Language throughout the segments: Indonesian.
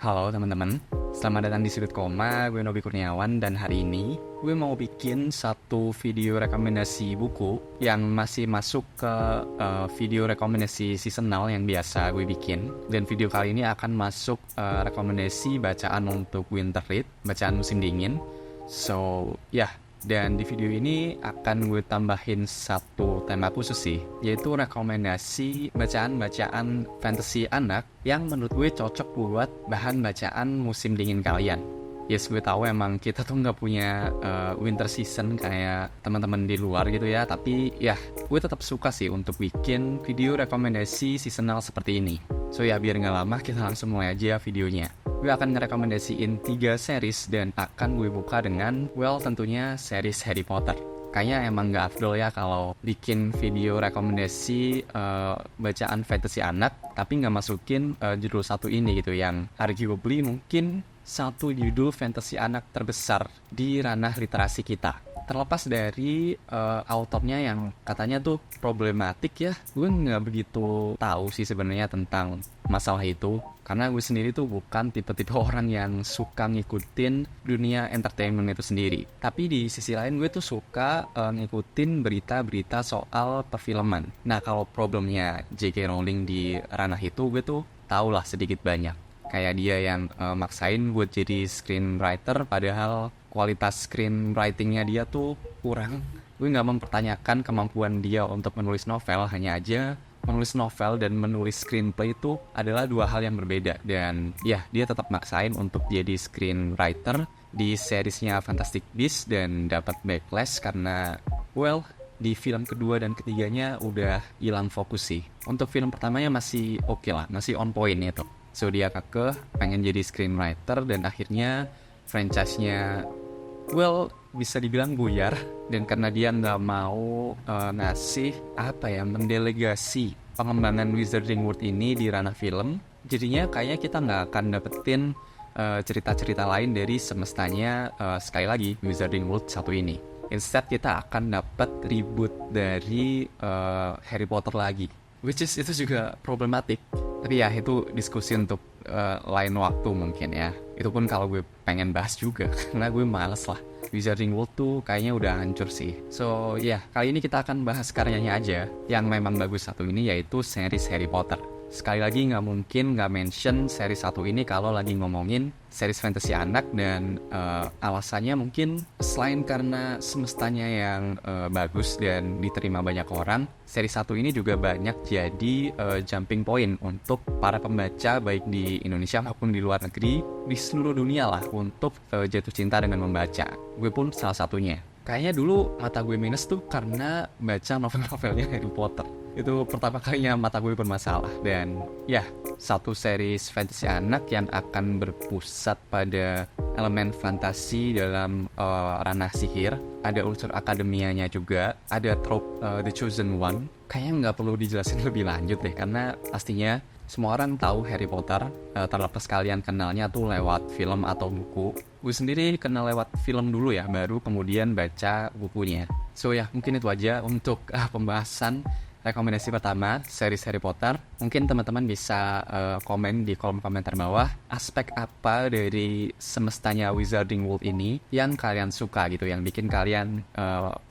Halo teman-teman, selamat datang di Sudut Koma. Gue Nobi Kurniawan dan hari ini gue mau bikin satu video rekomendasi buku yang masih masuk ke video rekomendasi seasonal yang biasa gue bikin. Dan video kali ini akan masuk rekomendasi bacaan untuk winter read, bacaan musim dingin. So, dan di video ini akan gue tambahin satu tema khusus sih, yaitu rekomendasi bacaan-bacaan fantasy anak yang menurut gue cocok buat bahan bacaan musim dingin kalian. Yes, gue tahu emang kita tuh nggak punya winter season kayak teman-teman di luar gitu ya, tapi ya gue tetap suka sih untuk bikin video rekomendasi seasonal seperti ini. So ya biar nggak lama kita langsung mulai aja videonya. Gue akan ngerekomendasiin 3 series dan akan gue buka dengan, tentunya series Harry Potter. Kayaknya emang gak afdol ya kalau bikin video rekomendasi bacaan fantasy anak, tapi gak masukin judul satu ini gitu, yang arguably mungkin satu judul fantasy anak terbesar di ranah literasi kita. Terlepas dari autornya yang katanya tuh problematik ya, gue nggak begitu tahu sih sebenarnya tentang masalah itu, karena gue sendiri tuh bukan tipe-tipe orang yang suka ngikutin dunia entertainment itu sendiri. Tapi di sisi lain gue tuh suka ngikutin berita-berita soal perfilman. Nah kalau problemnya J.K. Rowling di ranah itu, gue tuh tau lah sedikit banyak. Kayak dia yang maksain buat jadi screenwriter, padahal kualitas screenwritingnya dia tuh kurang. Gue gak mempertanyakan kemampuan dia untuk menulis novel, hanya aja menulis novel dan menulis screenplay itu adalah dua hal yang berbeda. Dan ya, dia tetap maksain untuk jadi screenwriter di seriesnya Fantastic Beasts dan dapat backlash karena, di film kedua dan ketiganya udah hilang fokus sih. Untuk film pertamanya masih oke lah, masih on point itu. So dia pengen jadi screenwriter dan akhirnya franchise-nya bisa dibilang buyar. Dan karena dia nggak mau ngasih mendelegasi pengembangan Wizarding World ini di ranah film, jadinya kayaknya kita nggak akan dapetin cerita-cerita lain dari semestanya sekali lagi Wizarding World satu ini. Instead kita akan dapat reboot dari Harry Potter lagi, which is itu juga problematik. Tapi ya itu diskusi untuk lain waktu mungkin ya. Itu pun kalau gue pengen bahas juga karena gue males lah. Wizarding World tuh kayaknya udah hancur sih. So kali ini kita akan bahas karyanya aja yang memang bagus satu ini, yaitu series Harry Potter. Sekali lagi gak mungkin gak mention series satu ini kalau lagi ngomongin series fantasy anak. Dan alasannya mungkin selain karena semestanya yang bagus dan diterima banyak orang, series satu ini juga banyak jadi jumping point untuk para pembaca baik di Indonesia maupun di luar negeri, di seluruh dunia lah, untuk jatuh cinta dengan membaca. Gue pun salah satunya. Kayaknya dulu mata gue minus tuh karena baca novel-novelnya Harry Potter. Itu pertama kalinya mata gue bermasalah. Dan satu series fantasy anak yang akan berpusat pada elemen fantasi dalam ranah sihir. Ada unsur akademianya juga. Ada trope The Chosen One. Kayaknya nggak perlu dijelasin lebih lanjut deh, karena pastinya semua orang tahu Harry Potter, terlepas kalian kenalnya tuh lewat film atau buku. Gue sendiri kenal lewat film dulu ya, baru kemudian baca bukunya. So mungkin itu aja untuk pembahasan rekomendasi pertama, series Harry Potter. Mungkin teman-teman bisa komen di kolom komentar bawah aspek apa dari semestanya Wizarding World ini yang kalian suka gitu, yang bikin kalian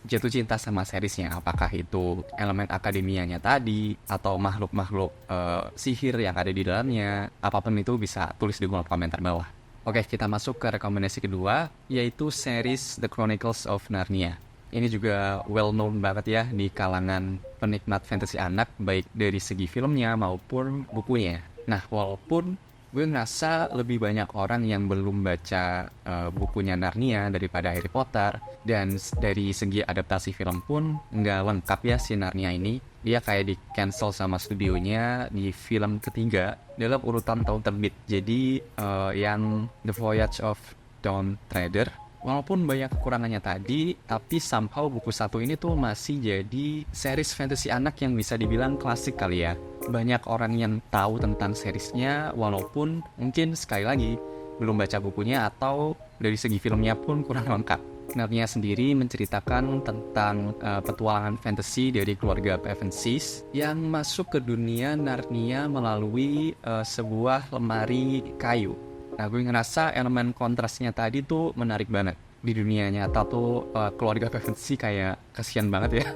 jatuh cinta sama seriesnya. Apakah itu elemen akademianya tadi, atau makhluk-makhluk sihir yang ada di dalamnya. Apapun itu bisa tulis di kolom komentar bawah. Oke, kita masuk ke rekomendasi kedua, yaitu series The Chronicles of Narnia. Ini juga well known banget ya di kalangan penikmat fantasy anak, baik dari segi filmnya maupun bukunya. Nah, walaupun gue ngerasa lebih banyak orang yang belum baca bukunya Narnia daripada Harry Potter, dan dari segi adaptasi film pun nggak lengkap ya si Narnia ini. Dia kayak di cancel sama studionya di film ketiga dalam urutan tahun terbit. Jadi yang The Voyage of Dawn Treader, walaupun banyak kekurangannya tadi, tapi somehow buku satu ini tuh masih jadi series fantasy anak yang bisa dibilang klasik kali ya. Banyak orang yang tahu tentang seriesnya, walaupun mungkin sekali lagi belum baca bukunya atau dari segi filmnya pun kurang lengkap. Narnia sendiri menceritakan tentang petualangan fantasi dari keluarga Pevensies yang masuk ke dunia Narnia melalui sebuah lemari kayu. Nah, gue ngerasa elemen kontrasnya tadi tuh menarik banget. Di dunia nyata tuh keluarga fantasy kayak kasihan banget ya.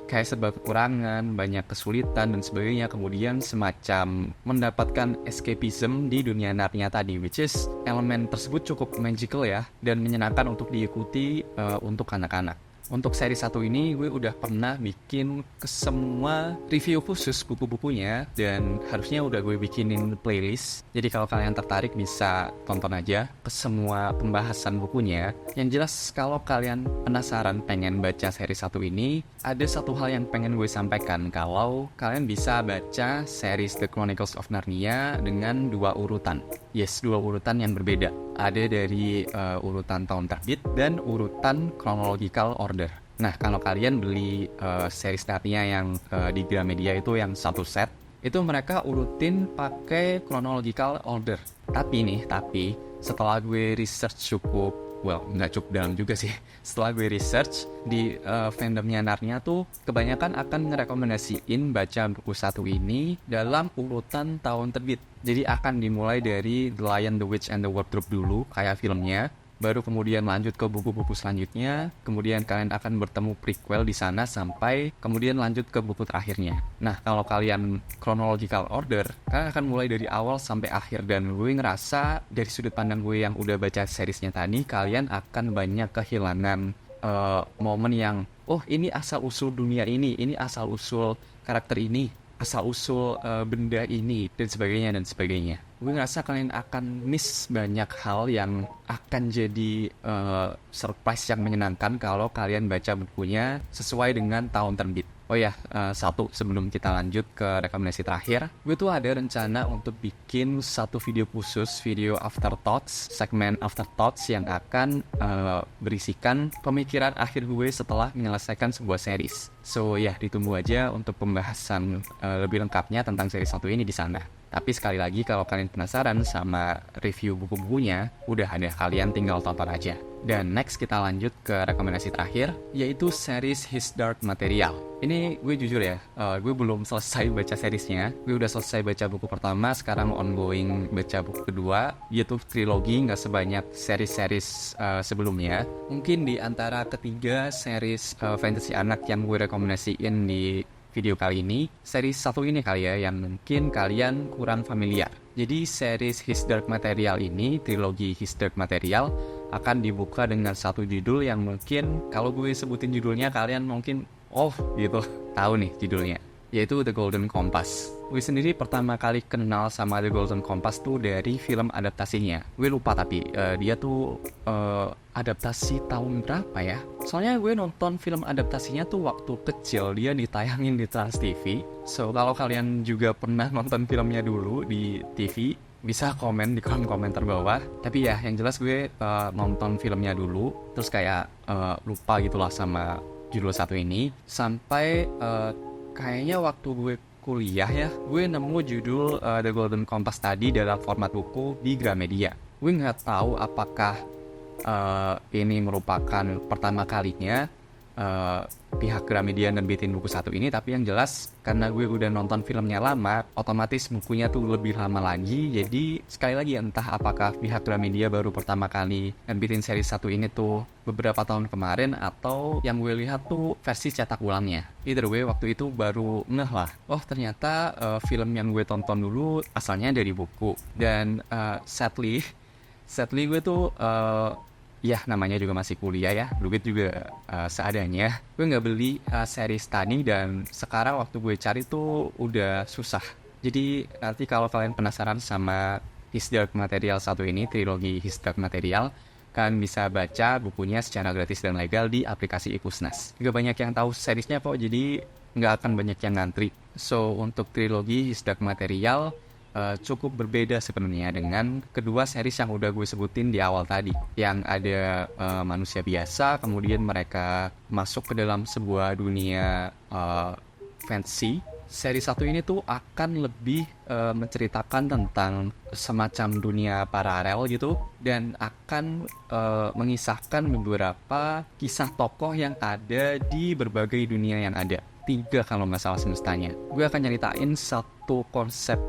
Kayak serba kekurangan, banyak kesulitan dan sebagainya. Kemudian semacam mendapatkan escapism di dunia Narnia tadi, which is elemen tersebut cukup magical ya, dan menyenangkan untuk diikuti untuk anak-anak. Untuk seri 1 ini gue udah pernah bikin ke semua review khusus buku-bukunya, dan harusnya udah gue bikinin playlist. Jadi kalau kalian tertarik bisa tonton aja ke semua pembahasan bukunya. Yang jelas kalau kalian penasaran pengen baca seri 1 ini, ada satu hal yang pengen gue sampaikan. Kalau kalian bisa baca series The Chronicles of Narnia dengan 2 urutan. Yes, 2 urutan yang berbeda. Ada dari urutan tahun terbit dan urutan chronological order. Nah, kalau kalian beli series Narnia yang di Gramedia itu yang satu set, itu mereka urutin pakai chronological order. Tapi setelah gue research nggak cukup dalam juga sih. Setelah gue research di fandomnya Narnia tuh kebanyakan akan ngerekomendasiin baca buku 1 ini dalam urutan tahun terbit. Jadi akan dimulai dari The Lion, the Witch, and the Wardrobe dulu, kayak filmnya. Baru kemudian lanjut ke buku-buku selanjutnya. Kemudian kalian akan bertemu prequel di sana sampai kemudian lanjut ke buku terakhirnya. Nah, kalau kalian chronological order, kalian akan mulai dari awal sampai akhir. Dan gue ngerasa dari sudut pandang gue yang udah baca seriesnya tadi, kalian akan banyak kehilangan momen yang, oh ini asal-usul dunia ini asal-usul karakter ini, asal-usul benda ini, dan sebagainya. Gue ngerasa kalian akan miss banyak hal yang akan jadi surprise yang menyenangkan kalau kalian baca bukunya sesuai dengan tahun terbit. Oh ya, satu sebelum kita lanjut ke rekomendasi terakhir, gue tuh ada rencana untuk bikin satu video khusus, video afterthoughts, segmen afterthoughts yang akan berisikan pemikiran akhir gue setelah menyelesaikan sebuah series. So ya, ditunggu aja untuk pembahasan lebih lengkapnya tentang series 1 ini di sana. Tapi sekali lagi kalau kalian penasaran sama review buku-bukunya, udah ada, kalian tinggal tonton aja. Dan next kita lanjut ke rekomendasi terakhir, yaitu series His Dark Material. Ini gue jujur ya, gue belum selesai baca seriesnya. Gue udah selesai baca buku pertama, sekarang ongoing baca buku kedua. Dia tuh trilogi, gak sebanyak series-series sebelumnya. Mungkin di antara ketiga series fantasy anak yang gue rekomendasiin di video kali ini, series 1 ini kali ya yang mungkin kalian kurang familiar. Jadi series His Dark Material ini, trilogi His Dark Material, akan dibuka dengan satu judul yang mungkin kalau gue sebutin judulnya kalian mungkin gitu, tahu nih judulnya, yaitu The Golden Compass. Gue sendiri pertama kali kenal sama The Golden Compass tuh dari film adaptasinya. Gue lupa tapi dia tuh adaptasi tahun berapa ya? Soalnya gue nonton film adaptasinya tuh waktu kecil, dia ditayangin di Trans TV. So kalau kalian juga pernah nonton filmnya dulu di TV, bisa komen di kolom komentar bawah. Tapi ya yang jelas gue nonton filmnya dulu, terus kayak lupa gitulah sama judul 1 ini. Sampai kayaknya waktu gue kuliah ya, gue nemu judul The Golden Compass tadi dalam format buku di Gramedia. Gue nggak tahu apakah ini merupakan pertama kalinya pihak Gramedia nerbitin buku 1 ini, tapi yang jelas karena gue udah nonton filmnya lama, otomatis bukunya tuh lebih lama lagi. Jadi sekali lagi entah apakah pihak Gramedia baru pertama kali nerbitin seri 1 ini tuh beberapa tahun kemarin, atau yang gue lihat tuh versi cetak ulangnya. Either way, waktu itu baru ngeh lah, oh ternyata film yang gue tonton dulu asalnya dari buku. Dan sadly gue tuh ya namanya juga masih kuliah ya, duit juga seadanya. Gue nggak beli series tadi, dan sekarang waktu gue cari tuh udah susah. Jadi nanti kalau kalian penasaran sama His Dark Material 1 ini, trilogi His Dark Material, kalian bisa baca bukunya secara gratis dan legal di aplikasi Ipusnas. Gak banyak yang tahu seriesnya kok, jadi nggak akan banyak yang ngantri. So untuk trilogi His Dark Material cukup berbeda sebenarnya dengan kedua series yang udah gue sebutin di awal tadi, yang ada manusia biasa, kemudian mereka masuk ke dalam sebuah dunia fantasy. Seri 1 ini tuh akan lebih menceritakan tentang semacam dunia paralel gitu, dan akan mengisahkan beberapa kisah tokoh yang ada di berbagai dunia yang ada. 3 kalau nggak salah semestanya. Gue akan nyeritain satu konsep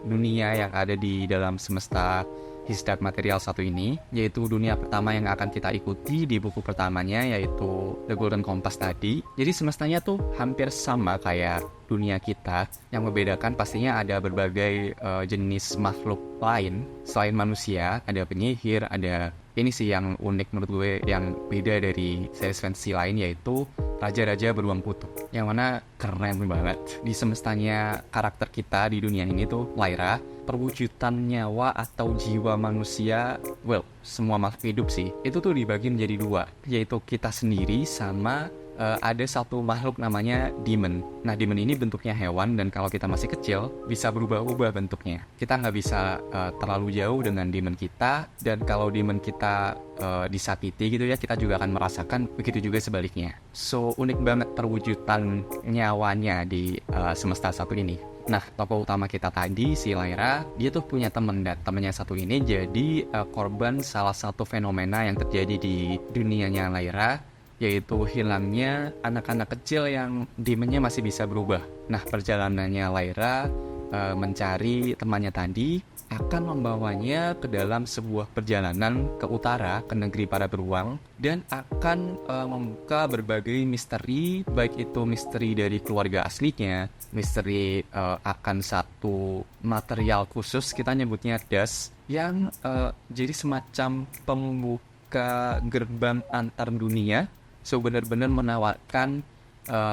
dunia yang ada di dalam semesta His Dark Material satu ini, yaitu dunia pertama yang akan kita ikuti di buku pertamanya, yaitu The Golden Compass tadi. Jadi semestanya tuh hampir sama kayak dunia kita, yang membedakan pastinya ada berbagai jenis makhluk lain selain manusia. Ada penyihir, ada ini sih yang unik menurut gue, yang beda dari series fantasy lain, yaitu raja-raja beruang kutub, yang mana keren banget. Di semestanya karakter kita di dunia ini tuh Lyra, perwujudan nyawa atau jiwa manusia, semua makhluk hidup sih, itu tuh dibagi menjadi dua, yaitu kita sendiri sama ada satu makhluk namanya demon. Nah, demon ini bentuknya hewan, dan kalau kita masih kecil bisa berubah-ubah bentuknya. Kita nggak bisa terlalu jauh dengan demon kita, dan kalau demon kita disakiti gitu ya, kita juga akan merasakan begitu juga sebaliknya. So, unik banget perwujudan nyawanya di semesta satu ini. Nah, tokoh utama kita tadi, si Lyra, dia tuh punya temen, dan temennya satu ini jadi korban salah satu fenomena yang terjadi di dunianya Lyra, yaitu hilangnya anak-anak kecil yang demonnya masih bisa berubah. Nah, perjalanannya Lyra mencari temannya tadi akan membawanya ke dalam sebuah perjalanan ke utara, ke negeri para beruang, dan akan membuka berbagai misteri, baik itu misteri dari keluarga aslinya, misteri akan satu material khusus, kita nyebutnya das, yang jadi semacam pembuka gerbang antar dunia. So, benar-benar menawarkan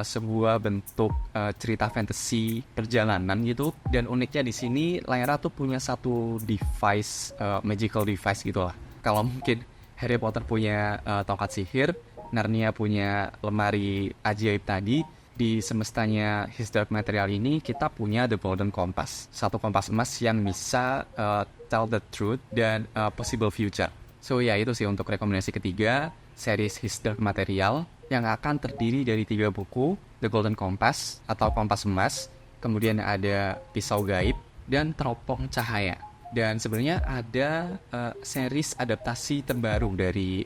sebuah bentuk cerita fantasy perjalanan gitu. Dan uniknya di sini Lyra tuh punya satu device, magical device gitu lah. Kalau mungkin Harry Potter punya tongkat sihir, Narnia punya lemari ajaib tadi, di semestanya His Dark Material ini kita punya The Golden Compass, satu kompas emas yang bisa tell the truth dan possible future. So ya, itu sih untuk rekomendasi ketiga, series His Dark Material, yang akan terdiri dari 3 buku, The Golden Compass atau Kompas Emas, kemudian ada Pisau Gaib, dan Teropong Cahaya. Dan sebenarnya ada series adaptasi terbaru dari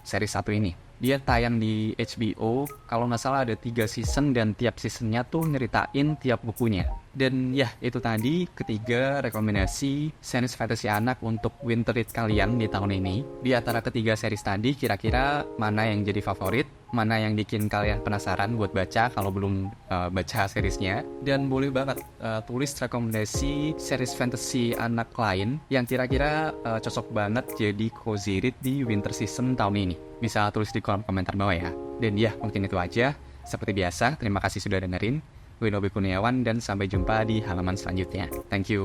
series satu ini. Dia tayang di HBO, kalau nggak salah ada 3 season, dan tiap seasonnya tuh nyeritain tiap bukunya. Dan ya, itu tadi ketiga rekomendasi series fantasy anak untuk winter read kalian di tahun ini. Di antara ketiga series tadi, kira-kira mana yang jadi favorit? Mana yang bikin kalian penasaran buat baca kalau belum baca seriesnya? Dan boleh banget tulis rekomendasi series fantasy anak lain yang kira-kira cocok banget jadi cozy read di winter season tahun ini. Bisa tulis di kolom komentar bawah ya. Dan ya, mungkin itu aja. Seperti biasa, terima kasih sudah dengerin. Gue Nobi Kurniawan, dan sampai jumpa di halaman selanjutnya. Thank you.